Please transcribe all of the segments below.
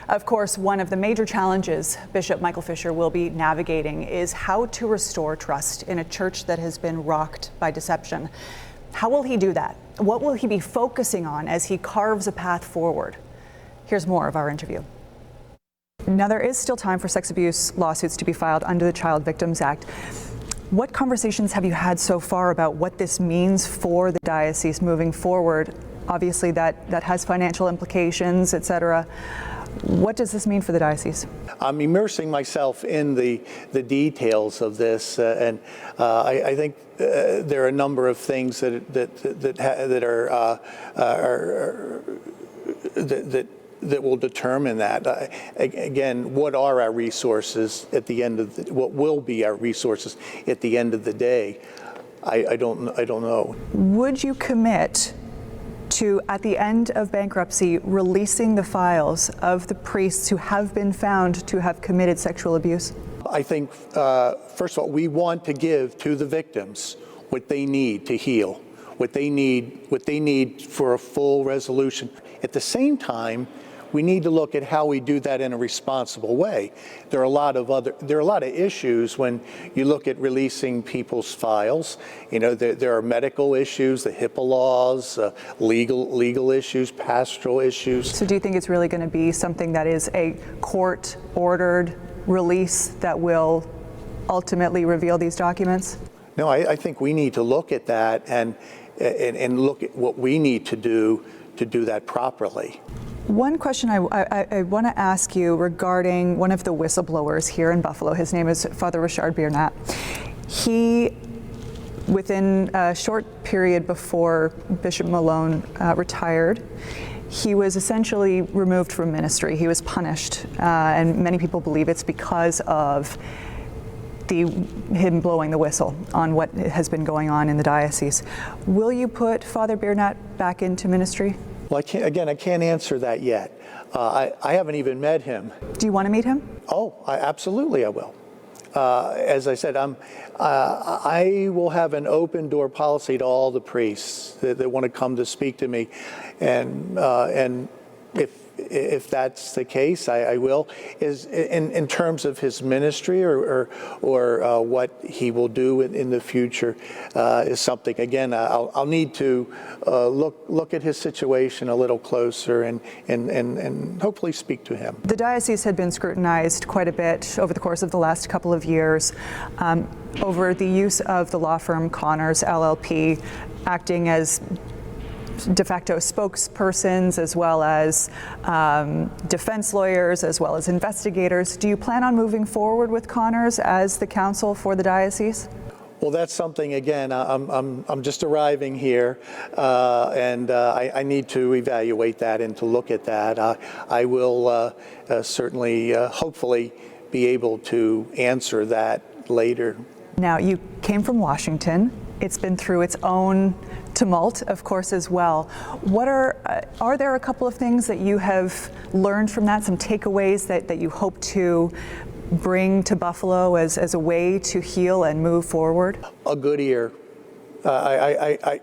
Of course, one of the major challenges Bishop Michael Fisher will be navigating is how to restore trust in a church that has been rocked by deception. How will he do that? What will he be focusing on as he carves a path forward? Here's more of our interview. Now, there is still time for sex abuse lawsuits to be filed under the Child Victims Act. What conversations have you had so far about what this means for the diocese moving forward? Obviously, that has financial implications, et cetera. What does this mean for the diocese? I'm immersing myself in the details of this, and I think there are a number of things that will determine that. Again, what are our resources at the end of what will be our resources at the end of the day? I don't know. Would you commit to, at the end of bankruptcy, releasing the files of the priests who have been found to have committed sexual abuse? I think, first of all, we want to give to the victims what they need to heal, what they need for a full resolution. At the same time, we need to look at how we do that in a responsible way. There are a lot of issues when you look at releasing people's files. You know, there are medical issues, the HIPAA laws, legal issues, pastoral issues. So do you think it's really going to be something that is a court-ordered release that will ultimately reveal these documents? No, I think we need to look at that and look at what we need to do that properly. One question I want to ask you regarding one of the whistleblowers here in Buffalo. His name is Father Richard Byrne. He, within a short period before Bishop Malone retired, he was essentially removed from ministry. He was punished, and many people believe it's because of him blowing the whistle on what has been going on in the diocese. Will you put Father Byrne back into ministry? Well, I can't answer that yet. I haven't even met him. Do you want to meet him? Oh, absolutely I will. As I said, I will have an open door policy to all the priests that want to come to speak to me, and if that's the case, I will. Is in terms of his ministry or what he will do in the future is something. Again, I'll need to look at his situation a little closer and hopefully speak to him. The diocese had been scrutinized quite a bit over the course of the last couple of years over the use of the law firm Connors LLP acting as de facto spokespersons, as well as defense lawyers, as well as investigators. Do you plan on moving forward with Connors as the counsel for the diocese? Well, that's something, again, I'm just arriving here, and I need to evaluate that and to look at that. I will certainly, hopefully, be able to answer that later. Now, you came from Washington. It's been through its own tumult, of course, as well. What are there a couple of things that you have learned from that, some takeaways that you hope to bring to Buffalo as a way to heal and move forward? A good ear. I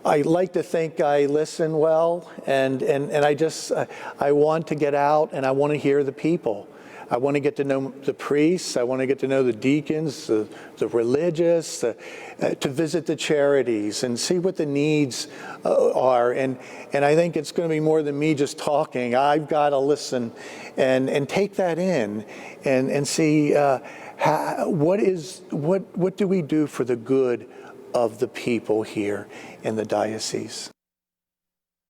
like to think I listen well, and I want to get out and I want to hear the people. I want to get to know the priests. I want to get to know the deacons, the religious, to visit the charities and see what the needs are. And I think it's going to be more than me just talking. I've got to listen and take that in and see what do we do for the good of the people here in the diocese.